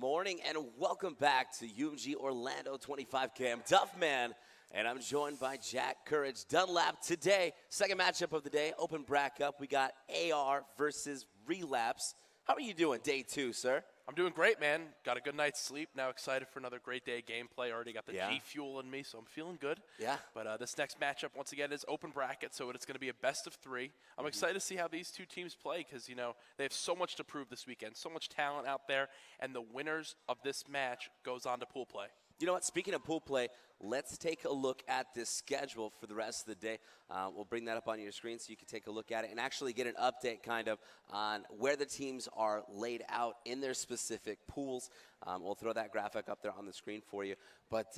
morning and welcome back to UMG Orlando 25K. I'm Duffman and I'm joined by Jack Courage Dunlap today. Second matchup of the day, open bracket up. We got AR versus Relapsed. How are you doing day two, sir? I'm doing great, man. Got a good night's sleep. Now excited for another great day of gameplay. Already got the G Fuel in me, so I'm feeling good. Yeah. But this next matchup, once again, is open bracket, so it's going to be a best of three. I'm excited to see how these two teams play because, you know, they have so much to prove this weekend, so much talent out there, and the winners of this match goes on to pool play. You know what, speaking of pool play, let's take a look at this schedule for the rest of the day. We'll bring that up on your screen so you can take a look at it and actually get an update kind of on where the teams are laid out in their specific pools. We'll throw that graphic up there on the screen for you. But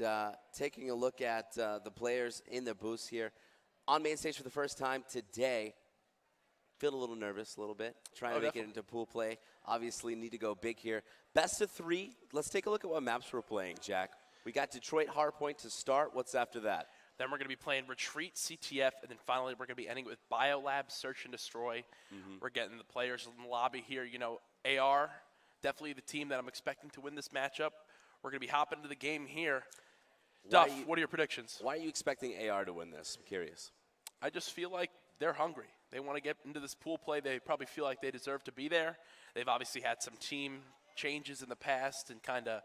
taking a look at the players in the booths here, on main stage for the first time today, feeling a little nervous a little bit, trying to make it into pool play. Obviously need to go big here. Best of three, let's take a look at what maps we're playing, Jack. We got Detroit Hardpoint to start. What's after that? Then we're going to be playing Retreat, CTF, and then finally we're going to be ending with Biolab, Search and Destroy. We're getting the players in the lobby here. You know, AR, definitely the team that I'm expecting to win this matchup. We're going to be hopping into the game here. Duff, what are your predictions? Why are you expecting AR to win this? I'm curious. I just feel like they're hungry. They want to get into this pool play. They probably feel like they deserve to be there. They've obviously had some team changes in the past and kind of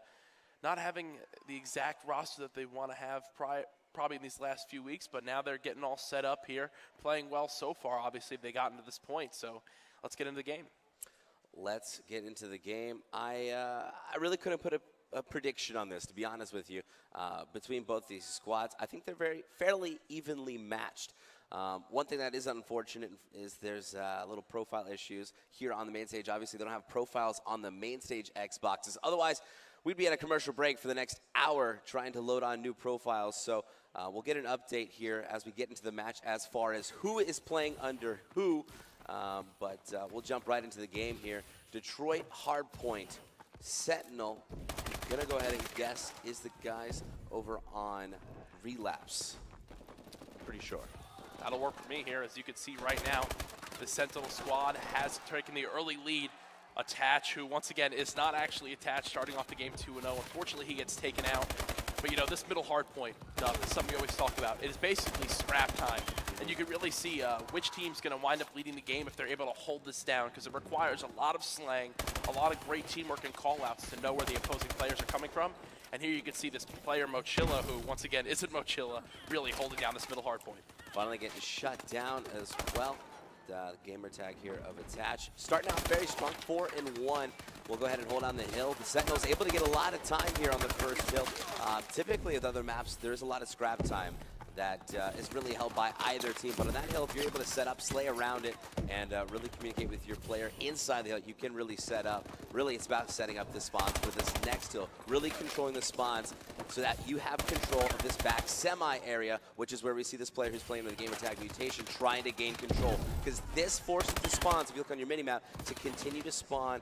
not having the exact roster that they want to have probably in these last few weeks, but now they're getting all set up here, playing well so far. Obviously, they got into this point, so let's get into the game. Let's get into the game. I really couldn't put a prediction on this, to be honest with you, between both these squads. I think they're fairly evenly matched. One thing that is unfortunate is there's little profile issues here on the main stage. Obviously, they don't have profiles on the main stage Xboxes. Otherwise, we'd be at a commercial break for the next hour trying to load on new profiles. So we'll get an update here as we get into the match as far as who is playing under who. But we'll jump right into the game here. Detroit Hardpoint, Sentinel. Gonna go ahead and guess is the guys over on Relapse. Pretty sure. That'll work for me here. As you can see right now, the Sentinel squad has taken the early lead. Attach, who once again is not actually attached, starting off the game 2-0. Unfortunately, he gets taken out. But you know, this middle hard point stuff is something we always talk about. It is basically scrap time. And you can really see which team's going to wind up leading the game if they're able to hold this down, because it requires a lot of slang, a lot of great teamwork and call-outs to know where the opposing players are coming from. And here you can see this player, Mochilla, who once again isn't Mochilla, really holding down this middle hard point. Finally getting shut down as well. The gamer tag here of Attach. Starting out very strong, 4-1. We'll go ahead and hold on the hill. The Sentinel's able to get a lot of time here on the first hill. Typically with other maps, there's a lot of scrap time that is really held by either team. But on that hill, if you're able to set up, slay around it, and really communicate with your player inside the hill, you can really set up. Really, it's about setting up the spawns for this next hill, really controlling the spawns so that you have control of this back semi area, which is where we see this player who's playing with the gamer tag mutation trying to gain control. Because this forces the spawns, if you look on your minimap, to continue to spawn,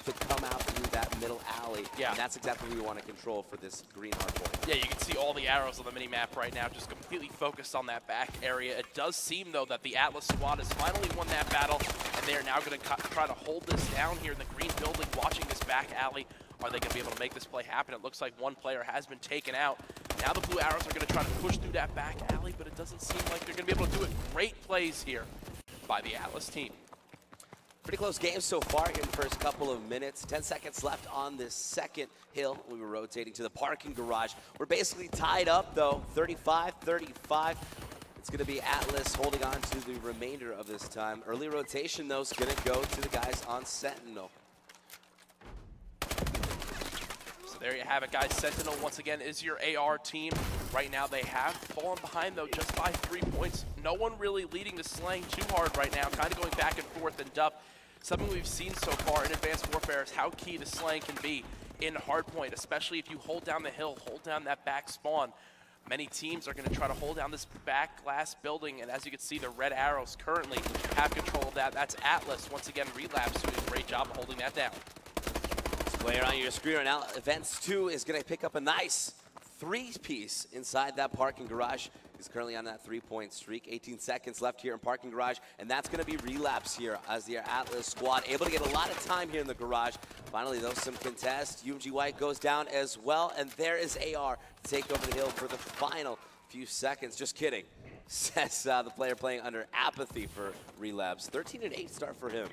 to come out through that middle alley. Yeah. And that's exactly what we want to control for this green hardpoint. Yeah, you can see all the arrows on the mini-map right now, just completely focused on that back area. It does seem, though, that the Atlas squad has finally won that battle, and they are now going to try to hold this down here in the green building, watching this back alley. Are they going to be able to make this play happen? It looks like one player has been taken out. Now the blue arrows are going to try to push through that back alley, but it doesn't seem like they're going to be able to do it. Great plays here by the Atlas team. Pretty close game so far here in the first couple of minutes. 10 seconds left on this second hill. We were rotating to the parking garage. We're basically tied up, though, 35-35. It's going to be Atlas holding on to the remainder of this time. Early rotation, though, is going to go to the guys on Sentinel. So there you have it, guys. Sentinel, once again, is your AR team. Right now, they have fallen behind, though, just by 3 points. No one really leading the slang too hard right now, kind of going back and forth. And Duff, something we've seen so far in Advanced Warfare is how key the slang can be in hardpoint, especially if you hold down the hill, hold down that back spawn. Many teams are going to try to hold down this back glass building, and as you can see, the red arrows currently have control of that. That's Atlas, once again, Relapsed, doing a great job of holding that down. This player on your screen right now, Events 2 is going to pick up a nice 3-piece inside that parking garage. He's currently on that 3-point streak. 18 seconds left here in parking garage, and that's going to be Relapse here as the Atlas squad able to get a lot of time here in the garage. Finally, though, some contest. UMG White goes down as well, and there is AR to take over the hill for the final few seconds. Just kidding, says the player playing under apathy for Relapse. 13-8 start for him.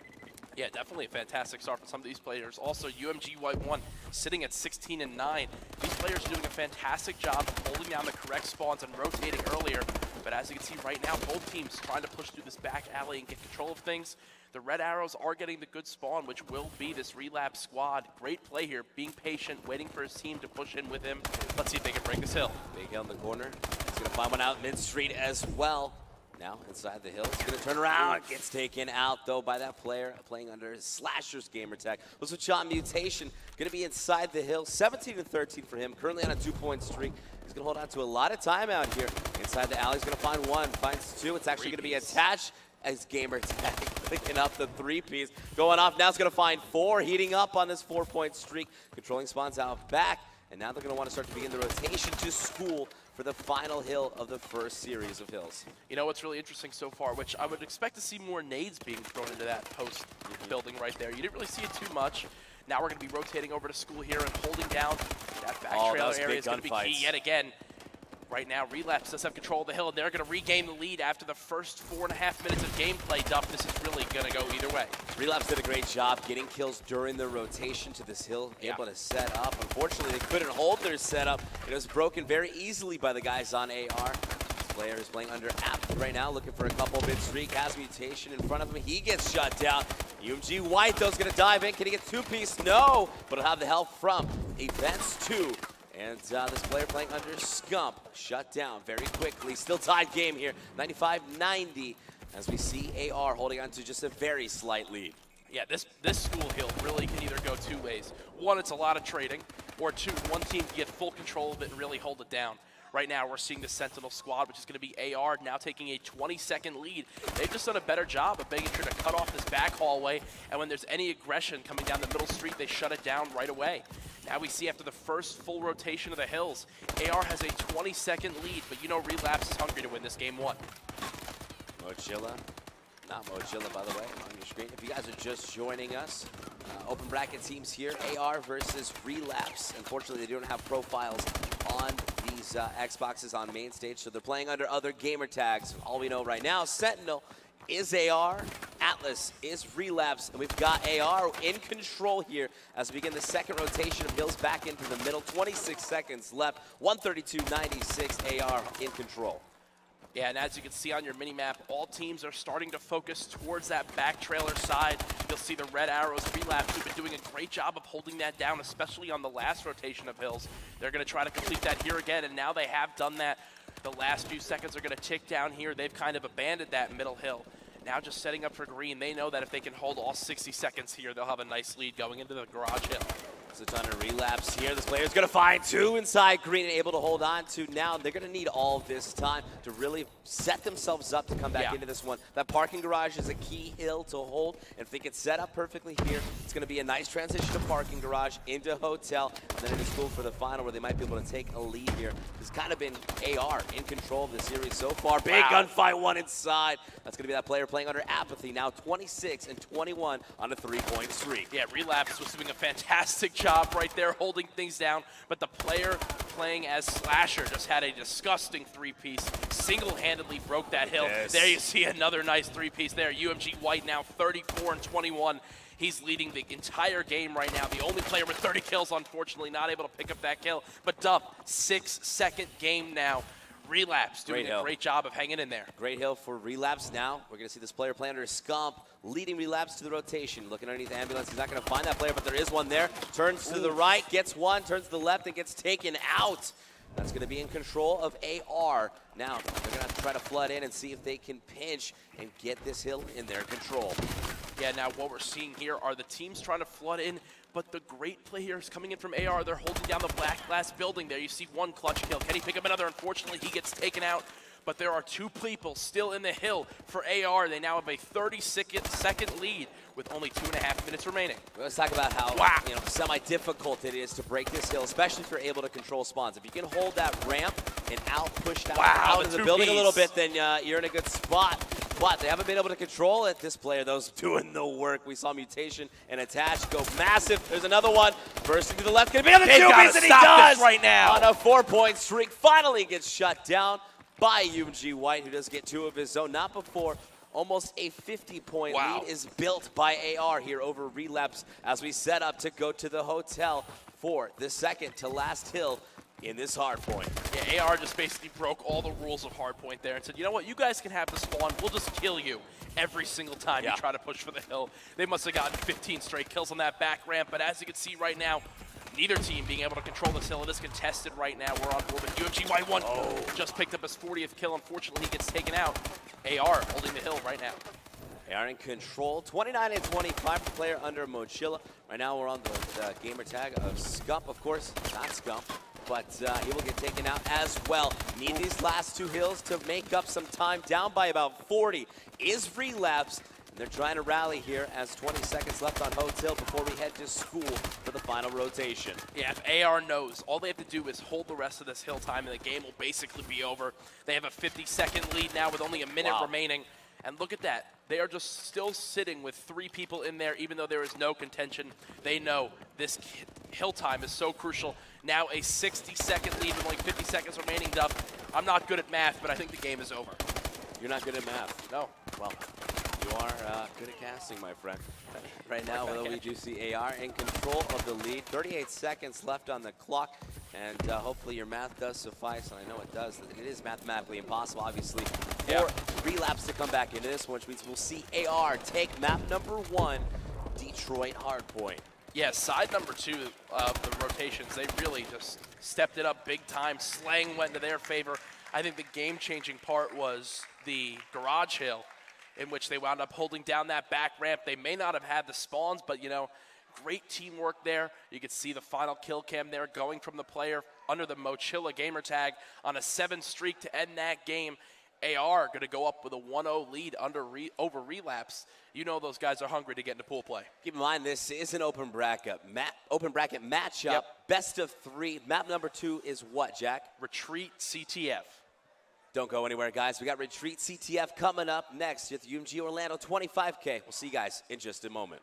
Yeah, definitely a fantastic start for some of these players. Also, UMG White 1 sitting at 16-9. These players are doing a fantastic job of holding down the correct spawns and rotating earlier. But as you can see right now, both teams trying to push through this back alley and get control of things. The red arrows are getting the good spawn, which will be this Relapse squad. Great play here, being patient, waiting for his team to push in with him. Let's see if they can break this hill. Big hill in the corner. He's going to find one out mid-street as well. Now inside the hill, he's going to turn around. Gets taken out, though, by that player playing under Slasher's gamer tag. Looks with shot Mutation. Going to be inside the hill. 17-13 for him. Currently on a 2-point streak. He's going to hold on to a lot of time out here. Inside the alley, he's going to find one. Finds two. It's actually going to be attached as gamer tag. Picking up the 3-piece. Going off. Now it's going to find 4. Heating up on this 4-point streak. Controlling spawns out back. And now they're going to want to start to begin the rotation to school for the final hill of the first series of hills. You know what's really interesting so far, which I would expect to see more nades being thrown into that post building right there. You didn't really see it too much. Now we're going to be rotating over to school here and holding down that back trailer area is going to be key yet again. Right now, Relapse does have control of the hill, and they're going to regain the lead after the first 4.5 minutes of gameplay. Duff, this is really going to go either way. Relapse did a great job getting kills during the rotation to this hill, able to set up. Unfortunately, they couldn't hold their setup. It was broken very easily by the guys on AR. This player is playing under apathy right now, looking for a couple mid-streak. Has Mutation in front of him. He gets shut down. UMG White, though, is going to dive in. Can he get 2-piece? No, but he'll have the help from Events 2. And this player playing under Scump shut down very quickly. Still tied game here, 95-90, as we see AR holding on to just a very slight lead. Yeah, this school hill really can either go two ways. One, it's a lot of trading, or two, one team can get full control of it and really hold it down. Right now, we're seeing the Sentinel squad, which is going to be AR, now taking a 20-second lead. They've just done a better job of making sure to cut off this back hallway, and when there's any aggression coming down the middle street, they shut it down right away. Now we see after the first full rotation of the hills, AR has a 20-second lead, but you know Relapse is hungry to win this game 1. Mochilla, not Mochilla, by the way, on your screen. If you guys are just joining us, open bracket teams here, AR versus Relapse. Unfortunately, they don't have profiles on these Xboxes on main stage, so they're playing under other gamer tags. All we know right now, Sentinel is AR, Atlas is Relapse, and we've got AR in control here as we begin the second rotation of hills back into the middle. 26 seconds left, 132-96, AR in control. Yeah, and as you can see on your mini-map, all teams are starting to focus towards that back trailer side. You'll see the red arrows. Relapse, who've been doing a great job of holding that down, especially on the last rotation of hills. They're going to try to complete that here again, and now they have done that. The last few seconds are going to tick down here. They've kind of abandoned that middle hill. Now just setting up for green. They know that if they can hold all 60 seconds here, they'll have a nice lead going into the garage hill. So it's on a Relapse here. This player's going to find 2 inside green and able to hold on to. Now they're going to need all this time to really set themselves up to come back into this one. That parking garage is a key hill to hold. And if they get set up perfectly here, it's going to be a nice transition to parking garage into hotel and then into school for the final where they might be able to take a lead here. It's kind of been AR in control of the series so far. Big gunfight, one inside. That's going to be that player playing under apathy. Now 26-21 on a 3-point streak. Yeah, Relapse was doing a fantastic job right there holding things down, but the player playing as Slasher just had a disgusting 3-piece, single-handedly broke that hill. There you see another nice 3-piece there. UMG White now 34-21. He's leading the entire game right now. The only player with 30 kills, unfortunately, not able to pick up that kill. But Duff, 6-second game now. Relapse doing a great job of hanging in there. Great hill for Relapse now. We're going to see this player play under Scump, leading Relapse to the rotation. Looking underneath the ambulance. He's not going to find that player, but there is one there. Turns to the right, gets one, turns to the left, and gets taken out. That's going to be in control of AR. Now, they're going to try to flood in and see if they can pinch and get this hill in their control. Yeah, now what we're seeing here are the teams trying to flood in, but the great players coming in from AR, they're holding down the black glass building there. You see one clutch kill. Can he pick up another? Unfortunately, he gets taken out. but there are 2 people still in the hill for AR. They now have a 30-second lead with only 2.5 minutes remaining. Let's talk about how semi-difficult it is to break this hill, especially if you're able to control spawns. If you can hold that ramp and push out into the building a little bit, then you're in a good spot. But they haven't been able to control it. This player, though, is doing the work. We saw Mutation and Attach go massive. There's another one. Bursting to the left. Going to be on the 2-piece, and he does! Right now. On a 4-point streak. Finally gets shut down by UMG White, who does get 2 of his own. Not before almost a 50-point lead is built by AR here over Relapsed as we set up to go to the hotel for the second to last hill in this hardpoint. Yeah, AR just basically broke all the rules of hardpoint there and said, you know what, you guys can have the spawn, we'll just kill you every single time you try to push for the hill. They must have gotten 15 straight kills on that back ramp, but as you can see right now, neither team being able to control this hill. It is contested right now. We're on board with UMG White 1. Just picked up his 40th kill. Unfortunately, he gets taken out. AR holding the hill right now. AR in control. 29 and 25 player under Mochila. Right now we're on the gamer tag of Scump. Of course, not Scump, but he will get taken out as well. Need these last 2 hills to make up some time. Down by about 40 is Relapsed. They're trying to rally here as 20 seconds left on Hotel before we head to school for the final rotation. Yeah, if AR knows, all they have to do is hold the rest of this hill time and the game will basically be over. They have a 50-second lead now with only a minute remaining. And look at that. They are just still sitting with 3 people in there, even though there is no contention. They know this hill time is so crucial. Now a 60-second lead with only 50 seconds remaining. Duff, I'm not good at math, but I think the game is over. You're not good at math? No. Well, you are good at casting, my friend. Right now, we do see AR in control of the lead. 38 seconds left on the clock, and hopefully your math does suffice, and I know it does. It is mathematically impossible, obviously, for Relapse to come back into this one, which means we'll see AR take map number 1, Detroit Hardpoint. Yeah, side number 2 of the rotations, they really just stepped it up big time. Slang went into their favor. I think the game-changing part was the garage hill, in which they wound up holding down that back ramp. They may not have had the spawns, but, you know, great teamwork there. You could see the final kill cam there going from the player under the Mochila gamer tag on a 7 streak to end that game. AR going to go up with a 1-0 lead over Relapse. You know those guys are hungry to get into pool play. Keep in mind, this is an open bracket matchup, best of 3. Map number 2 is what, Jack? Retreat CTF. Don't go anywhere, guys. We got Retreat CTF coming up next with UMG Orlando 25K. We'll see you guys in just a moment.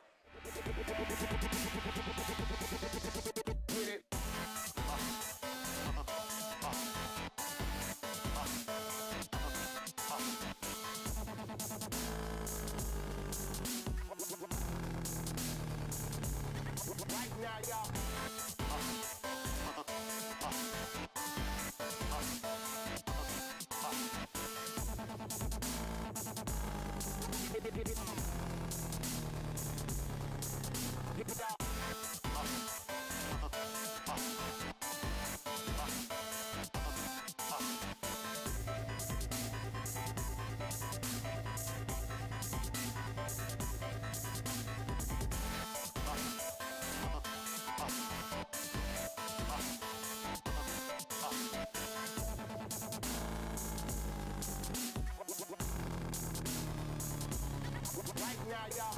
Right now, y'all.